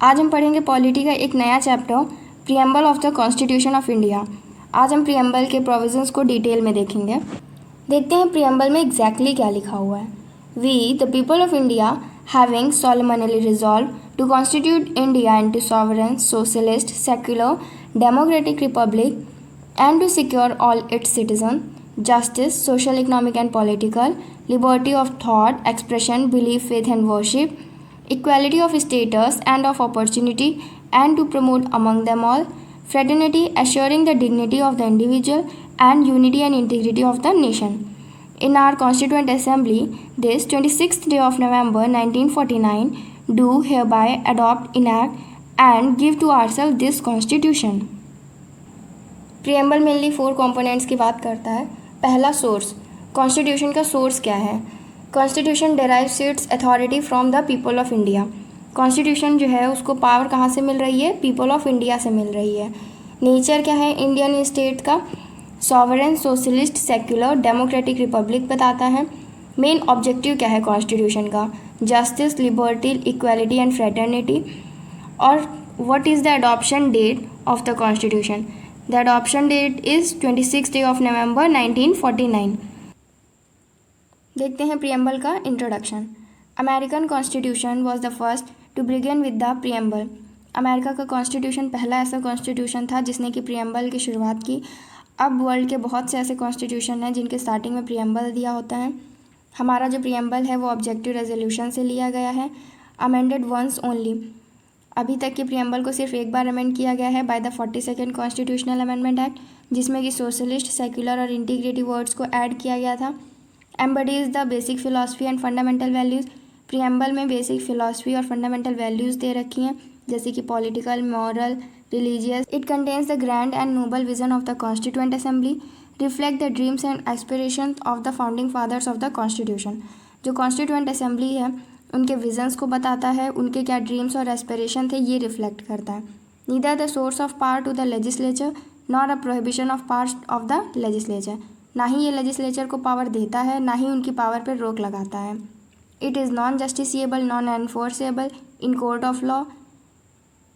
आज हम पढ़ेंगे पॉलिटी का एक नया chapter, preamble of the constitution of India. आज हम प्रीएम्बल के प्रोविजंस को डिटेल में देखेंगे। देखते हैं प्रीएम्बल में एग्जैक्टली क्या लिखा हुआ है। We the people of India having solemnly resolved to constitute India into sovereign, socialist, secular, democratic republic and to secure all its citizens justice, social, economic and political, liberty of thought, expression, belief, faith and worship, equality of status and of opportunity, and to promote among them all fraternity, assuring the dignity of the individual and unity and integrity of the nation. In our Constituent Assembly, this 26th day of November 1949, do hereby adopt, enact, and give to ourselves this Constitution. Preamble mainly 4 components की बात करता है। पहला, source. Constitution का source क्या है? Constitution derives it's authority from the people of India. Constitution जो है उसको पावर कहाँ से मिल रही है? पीपल ऑफ इंडिया से मिल रही है। नेचर क्या है इंडियन स्टेट का? Sovereign, socialist, secular, democratic republic बताता है। मेन ऑब्जेक्टिव क्या है कॉन्स्टिट्यूशन का? Justice, liberty, equality and fraternity. और what is the adoption date of the constitution? The adoption date is 26 day of November 1949। देखते हैं प्रीएम्बल का introduction. American constitution was the first to begin with the preamble. America का constitution पहला ऐसा constitution था जिसने कि प्रीएम्बल की शुरुआत की। अब वर्ल्ड के बहुत से ऐसे कॉन्स्टिट्यूशन हैं जिनके स्टार्टिंग में प्रीएम्बल दिया होता है। हमारा जो प्रीएम्बल है वो ऑब्जेक्टिव रेजोल्यूशन से लिया गया है, अमेंडेड वंस ओनली। अभी तक के प्रीएम्बल को सिर्फ एक बार अमेंड किया गया है by the 42nd constitutional amendment act, जिसमें कि सोशलिस्ट, सेक्युलर और इंटीग्रिटी वर्ड्स को ऐड किया गया था। Embodies the basic philosophy and fundamental values. Preamble में बेसिक फिलॉसफी और फंडामेंटल वैल्यूज़ दे रखी हैं, जैसे कि political, moral, religious. It contains the grand and noble vision of the constituent assembly, reflect the dreams and aspiration of the founding fathers of the constitution. जो constituent assembly है उनके visions को बताता है, उनके क्या ड्रीम्स और एस्पिरेशन थे ये रिफ्लेक्ट करता है। Neither the source of power to the legislature nor a prohibition of power of the legislature. ना ही ये लेजिस्लेचर को पावर देता है, ना ही उनकी पावर पर रोक लगाता है। It is non justiciable, non enforceable in court of law.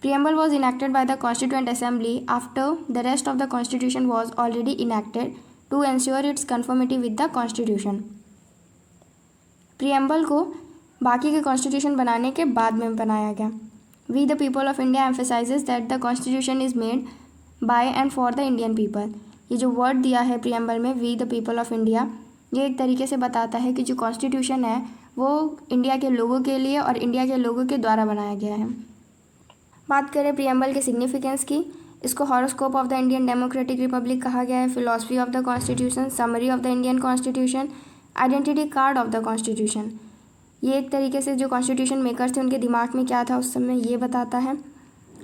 Preamble was enacted by the Constituent Assembly after the rest of the Constitution was already enacted to ensure its conformity with the Constitution. Preamble को बाकी के Constitution बनाने के बाद में बनाया गया। We the people of India emphasizes that the Constitution is made by and for the Indian people. ये जो वर्ड दिया है Preamble में We the people of India, ये एक तरीके से बताता है कि जो Constitution है वो इंडिया के लोगों के लिए और इंडिया के लोगों के द्वारा बनाया गया है। बात करें प्रीएम्बल के सिग्निफिकेंस की, इसको horoscope of the Indian democratic Republic कहा गया है, philosophy of the constitution, summary of the Indian constitution, identity card of the constitution. ये एक तरीके से जो कॉन्स्टिट्यूशन मेकर्स थे उनके दिमाग में क्या था उस समय ये बताता है।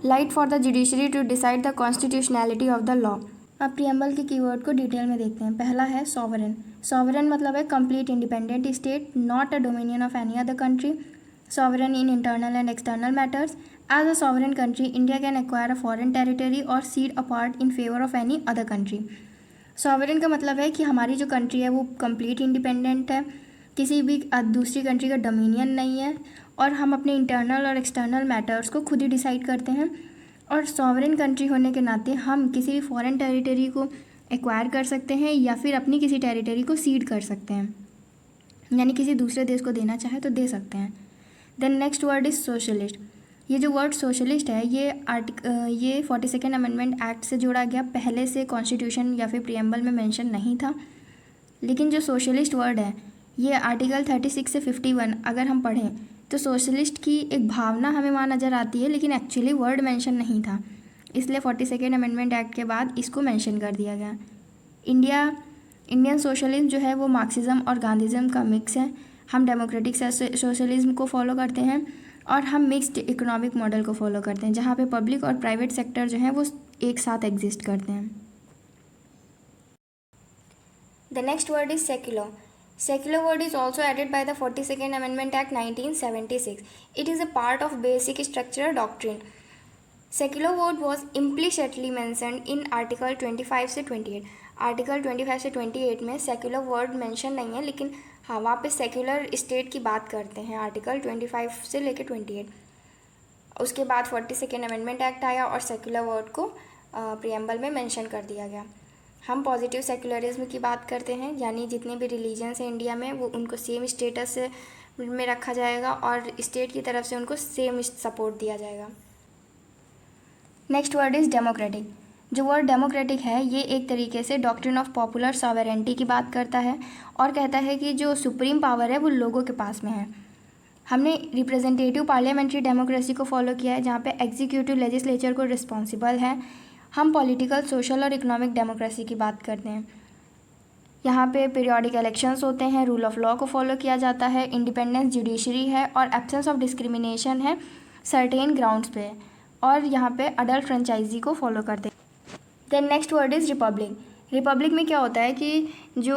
Light for the judiciary to decide the constitutionality of the law. अब प्रीएम्बल के कीवर्ड को डिटेल में देखते हैं। पहला है सॉवरेन। सॉवरेन मतलब है complete independent state, not a dominion of any other country, sovereign in internal and external matters. As a sovereign country, India can acquire a foreign territory or cede a part in favor of any other country. Sovereign का मतलब है कि हमारी जो country है वो complete independent है, किसी भी दूसरी कंट्री का डोमिनियन नहीं है, और हम अपने इंटरनल और एक्सटर्नल मैटर्स को खुद ही डिसाइड करते हैं। और सॉवरेन कंट्री होने के नाते हम किसी भी फॉरेन टेरिटरी को एक्वायर कर सकते हैं या फिर अपनी किसी टेरिटरी को सीड कर सकते हैं, यानी किसी दूसरे देश को देना चाहे तो दे सकते हैं। Then next word is socialist. ये जो वर्ड सोशलिस्ट है ये 42nd अमेंडमेंट एक्ट से जोड़ा गया, पहले से कॉन्स्टिट्यूशन या फिर प्रीएम्बल में मेंशन नहीं था। लेकिन जो सोशलिस्ट वर्ड है ये आर्टिकल 36 से 51 अगर हम पढ़ें तो सोशलिस्ट की एक भावना हमें वहाँ नज़र आती है, लेकिन एक्चुअली वर्ड मेंशन नहीं था, इसलिए 42nd अमेंडमेंट एक्ट के बाद इसको मेंशन कर दिया गया। इंडियन सोशलिज्म जो है वो मार्क्सिज्म और गांधीज़म का मिक्स है। हम डेमोक्रेटिक सोशलिज्म को फॉलो करते हैं और हम मिक्स्ड इकोनॉमिक मॉडल को फॉलो करते हैं, जहाँ पे पब्लिक और प्राइवेट सेक्टर जो है वो एक साथ एग्जिस्ट करते हैं। The next word is secular. Secular word is also added by the 42nd Amendment Act 1976. It is a part of basic structural doctrine. Secular word was implicitly mentioned in Article 25 से 28. Article 25 से 28 में secular word mention नहीं है, लेकिन हाँ वहाँ पे secular state की बात करते हैं आर्टिकल 25 से लेकर 28। उसके बाद 42nd अमेंडमेंट एक्ट आया और सेक्युलर वर्ड को प्रियम्बल में मेंशन कर दिया गया। हम पॉजिटिव सेक्युलरिज्म की बात करते हैं, यानी जितने भी रिलीजन्स हैं इंडिया में वो उनको सेम स्टेटस में रखा जाएगा और स्टेट की तरफ से उनको सेम सपोर्ट दिया जाएगा। Next word is democratic. जो वर्ड डेमोक्रेटिक है ये एक तरीके से डॉक्ट्रिन ऑफ पॉपुलर सॉवरेंटी की बात करता है और कहता है कि जो सुप्रीम पावर है वो लोगों के पास में है। हमने रिप्रेजेंटेटिव पार्लियामेंट्री डेमोक्रेसी को फॉलो किया है, जहाँ पे एग्जीक्यूटिव लेजिस्लेचर को रिस्पॉन्सिबल है। हम पॉलिटिकल, सोशल और इकोनॉमिक डेमोक्रेसी की बात करते हैं। यहाँ पे पीरियोडिक इलेक्शंस होते हैं, रूल ऑफ लॉ को फॉलो किया जाता है, इंडिपेंडेंस जुडिशरी है और एब्सेंस ऑफ डिस्क्रिमिनेशन है सर्टेन ग्राउंड्स पे, और यहाँ पे अडल्ट फ्रेंचाइजी को फॉलो करते हैं। Then next word is republic. Republic में क्या होता है कि जो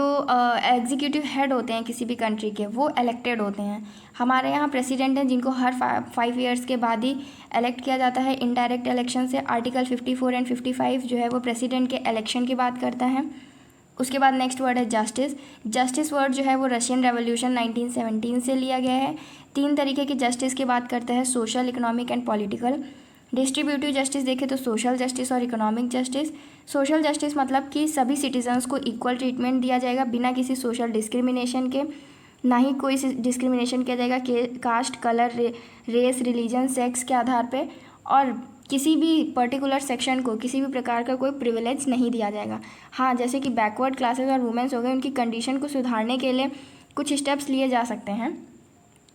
एग्जीक्यूटिव हेड होते हैं किसी भी कंट्री के वो इलेक्टेड होते हैं। हमारे यहाँ प्रेसिडेंट हैं जिनको हर 5 ईयर्स के बाद ही इलेक्ट किया जाता है इनडायरेक्ट इलेक्शन से। आर्टिकल 54 एंड 55 जो है वो प्रेसिडेंट के इलेक्शन की बात करता है। उसके बाद नेक्स्ट वर्ड है जस्टिस। जस्टिस वर्ड जो है वो रशियन रेवोल्यूशन 1917 से लिया गया है। 3 तरीके की जस्टिस की बात करता है, social, economic and political. Distributive justice देखें तो सोशल जस्टिस और इकोनॉमिक जस्टिस। सोशल जस्टिस मतलब कि सभी सिटीजन्स को इक्वल ट्रीटमेंट दिया जाएगा बिना किसी सोशल डिस्क्रिमिनेशन के, ना ही कोई डिस्क्रिमिनेशन किया जाएगा caste, colour, race, religion, sex के आधार पे, और किसी भी पर्टिकुलर सेक्शन को किसी भी प्रकार का कोई प्रिविलेज नहीं दिया जाएगा। हाँ, जैसे कि बैकवर्ड क्लासेस और वुमेन्स हो गए, उनकी कंडीशन को सुधारने के लिए कुछ स्टेप्स लिए जा सकते हैं।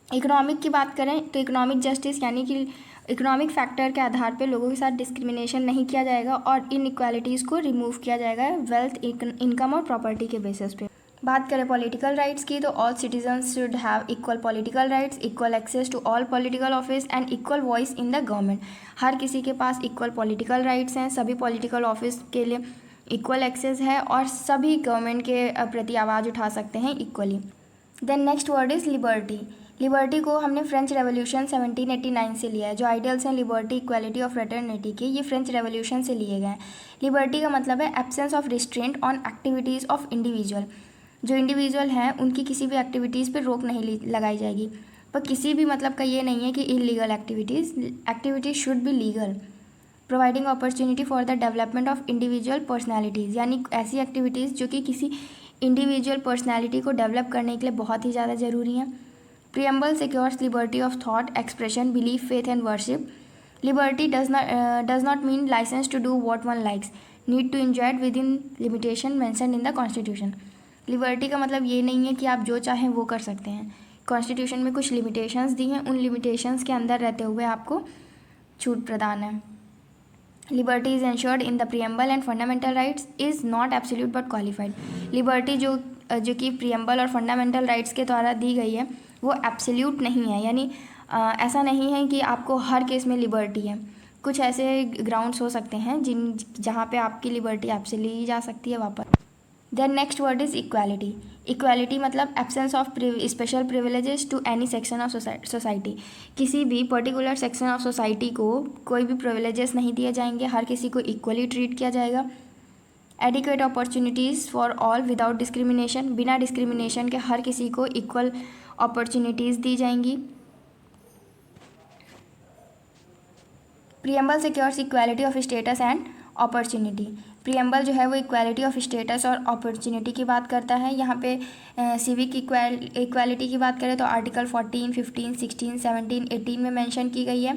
इकोनॉमिक की बात करें तो इकोनॉमिक जस्टिस यानी कि इकोनॉमिक फैक्टर के आधार पे लोगों के साथ डिस्क्रिमिनेशन नहीं किया जाएगा और इनइक्वालिटीज़ को रिमूव किया जाएगा वेल्थ, इनकम और प्रॉपर्टी के बेसिस पे। बात करें पॉलिटिकल राइट्स की तो all citizens should have equal political rights, equal access to all political office and equal voice in the government. हर किसी के पास इक्वल पॉलिटिकल राइट्स हैं, सभी पॉलिटिकल ऑफिस के लिए इक्वल एक्सेस है और सभी गवर्नमेंट के प्रति आवाज़ उठा सकते हैं equally. Then next word is liberty. Liberty को हमने फ्रेंच रेवोल्यूशन 1789 से लिया है। जो आइडियल्स हैं लिबर्टी, इक्वालिटी और फ्रेटर्निटी के, ये फ्रेंच रेवोल्यूशन से लिए गए हैं। लिबर्टी का मतलब है absence of restraint on activities of individual. जो इंडिविजुअल हैं उनकी किसी भी एक्टिविटीज़ पे रोक नहीं लगाई जाएगी, पर किसी भी मतलब का ये नहीं है कि illegal activities should be legal. Providing opportunity for the development of individual personalities, यानी ऐसी एक्टिविटीज़ जो कि किसी इंडिविजुअल पर्सनैलिटी को डेवलप करने के लिए बहुत ही ज़्यादा ज़रूरी हैं। Preamble secures liberty of thought, expression, belief, faith and worship. Liberty does not mean license to do what one likes. Need to enjoy it within limitation mentioned in the Constitution. Liberty का मतलब ये नहीं है कि आप जो चाहें वो कर सकते हैं। कॉन्स्टिट्यूशन में कुछ लिमिटेशंस दी हैं, उन लिमिटेशंस के अंदर रहते हुए आपको छूट प्रदान है। Liberty is ensured in the preamble and fundamental rights is not absolute but qualified. Liberty जो कि प्रियम्बल और फंडामेंटल राइट्स के द्वारा दी गई है वो एब्सोल्यूट नहीं है, यानी ऐसा नहीं है कि आपको हर केस में लिबर्टी है। कुछ ऐसे ग्राउंड्स हो सकते हैं जहाँ पे आपकी लिबर्टी आपसे ली जा सकती है वापस। Then next word is equality. Equality मतलब absence of special privileges to any section of society. किसी भी पर्टिकुलर सेक्शन ऑफ सोसाइटी को कोई भी प्रिविलेजेस नहीं दिए जाएंगे, हर किसी को इक्वली ट्रीट किया जाएगा। Adequate opportunities for all without discrimination, बिना डिस्क्रिमिनेशन के हर किसी को इक्वल अपॉर्चुनिटीज़ दी जाएंगी। Preamble secures equality of status and opportunity. Preamble जो है वो इक्वालिटी ऑफ स्टेटस और अपॉर्चुनिटी की बात करता है। यहाँ पे सिविक इक्वालिटी की बात करें तो आर्टिकल 14, 15, 16, 17, 18 में मेंशन की गई है।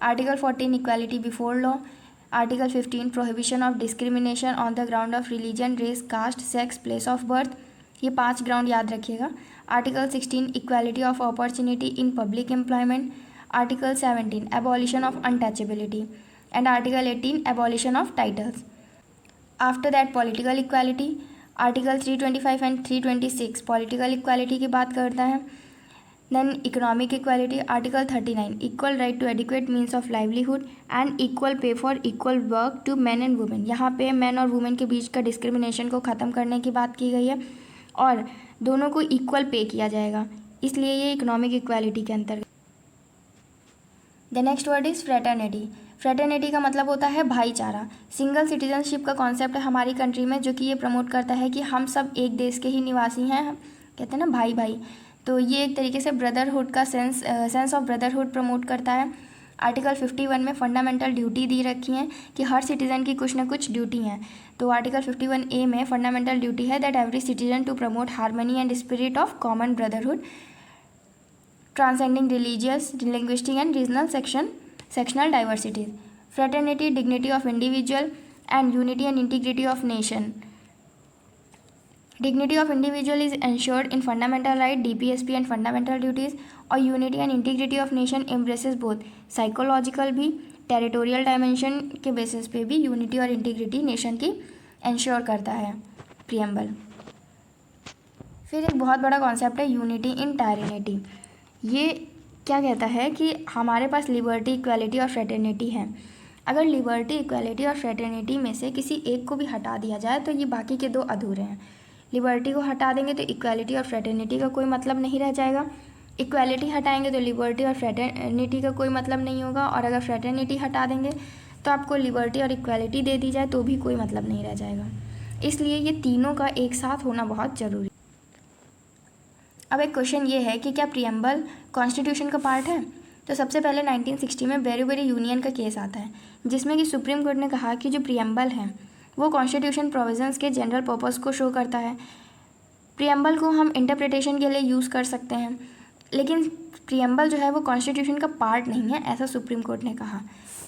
Article 14 equality before law, article 15 prohibition of discrimination on the ground of religion, race, caste, sex, place of birth, ये 5 ग्राउंड याद रखिएगा। Article 16 equality of opportunity in public employment, article 17 abolition of untouchability and article 18 abolition of titles. After that political equality, article 325 and 326 political equality की बात करता है। Then economic equality, article 39 equal right to adequate means of livelihood and equal pay for equal work to man and women. यहाँ पे man और women के बीच का discrimination को ख़त्म करने की बात की गई है और दोनों को इक्वल पे किया जाएगा, इसलिए ये इकोनॉमिक इक्वालिटी के अंतर्गत। The next word is fraternity. Fraternity का मतलब होता है भाईचारा। सिंगल सिटीजनशिप का कॉन्सेप्ट है हमारी कंट्री में, जो कि ये प्रमोट करता है कि हम सब एक देश के ही निवासी हैं, कहते हैं ना भाई भाई। तो ये एक तरीके से ब्रदरहुड का सेंस ऑफ ब्रदरहुड प्रमोट करता है। आर्टिकल 51 में फंडामेंटल ड्यूटी दी रखी हैं कि हर सिटीज़न की कुछ ना कुछ ड्यूटी हैं। तो आर्टिकल 51A में फंडामेंटल ड्यूटी है that every citizen to promote harmony and spirit of common brotherhood transcending religious, linguistic and regional sectional diversities, fraternity, dignity of individual and unity and integrity of nation. Dignity of individual is ensured in fundamental right, DPSP and fundamental duties, और unity and integrity of nation embraces both psychological भी, territorial dimension के basis पे भी unity और integrity nation की ensure करता है preamble। फिर एक बहुत बड़ा कॉन्सेप्ट है यूनिटी इन टायरेनिटी। ये क्या कहता है कि हमारे पास लिबर्टी, इक्वालिटी और फ्रेटर्निटी है। अगर लिबर्टी, इक्वालिटी और फ्रेटर्निटी में से किसी एक को भी हटा दिया जाए तो ये बाकी के दो अधूरे हैं। लिबर्टी को हटा देंगे तो इक्वालिटी और फ्रेटर्निटी का कोई मतलब नहीं रह जाएगा। इक्वालिटी हटाएंगे तो लिबर्टी और फ्रेटर्निटी का कोई मतलब नहीं होगा, और अगर फ्रेटर्निटी हटा देंगे तो आपको लिबर्टी और इक्वालिटी दे दी जाए तो भी कोई मतलब नहीं रह जाएगा। इसलिए ये तीनों का एक साथ होना बहुत ज़रूरी। अब एक क्वेश्चन ये है कि क्या प्रीएम्बल कॉन्स्टिट्यूशन का पार्ट है? तो सबसे पहले 1960 में बेरीबेरी यूनियन का केस आता है जिसमें कि सुप्रीम कोर्ट ने कहा कि जो प्रीएम्बल है वो कॉन्स्टिट्यूशन प्रोविजंस के जनरल पर्पस को शो करता है। प्रीएम्बल को हम इंटरप्रिटेशन के लिए यूज़ कर सकते हैं, लेकिन प्रीएम्बल जो है वो कॉन्स्टिट्यूशन का पार्ट नहीं है, ऐसा सुप्रीम कोर्ट ने कहा।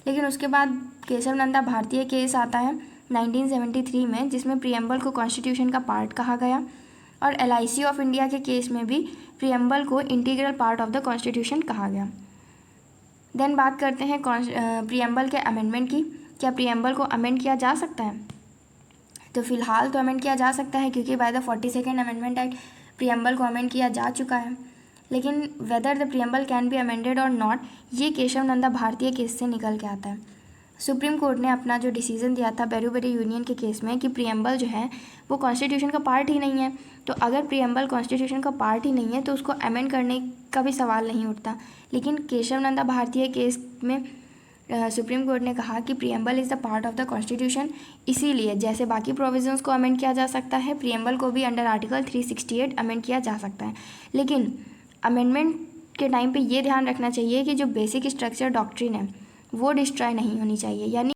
लेकिन उसके बाद केशव नंदा भारतीय केस आता है 1973 में जिसमें प्रीएम्बल को कॉन्स्टिट्यूशन का पार्ट कहा गया, और LIC ऑफ इंडिया के केस में भी प्रीएम्बल को integral part of the constitution कहा गया। देन बात करते हैं प्रीएम्बल के अमेंडमेंट की। क्या प्रीएम्बल को अमेंड किया जा सकता है? तो फिलहाल तो अमेंड किया जा सकता है क्योंकि bye the 42nd amendment act preamble को अमेंड किया जा चुका है। लेकिन whether the preamble can be amended और नॉट, ये केशव नंदा भारतीय केस से निकल के आता है। सुप्रीम कोर्ट ने अपना जो डिसीजन दिया था बेरीबेरी यूनियन के केस में कि प्रीएम्बल जो है वो कॉन्स्टिट्यूशन का पार्ट ही नहीं है, तो अगर प्रीएम्बल कॉन्स्टिट्यूशन का पार्ट ही नहीं है तो उसको अमेंड करने का भी सवाल नहीं उठता। लेकिन केशव नंदा भारतीय केस में सुप्रीम कोर्ट ने कहा कि preamble is the part of the constitution, इसीलिए जैसे बाकी प्रोविजंस को अमेंड किया जा सकता है प्रीएम्बल को भी अंडर आर्टिकल 368 अमेंड किया जा सकता है। लेकिन अमेंडमेंट के टाइम पे ये ध्यान रखना चाहिए कि जो बेसिक स्ट्रक्चर डॉक्ट्रिन है वो डिस्ट्रॉय नहीं होनी चाहिए, यानी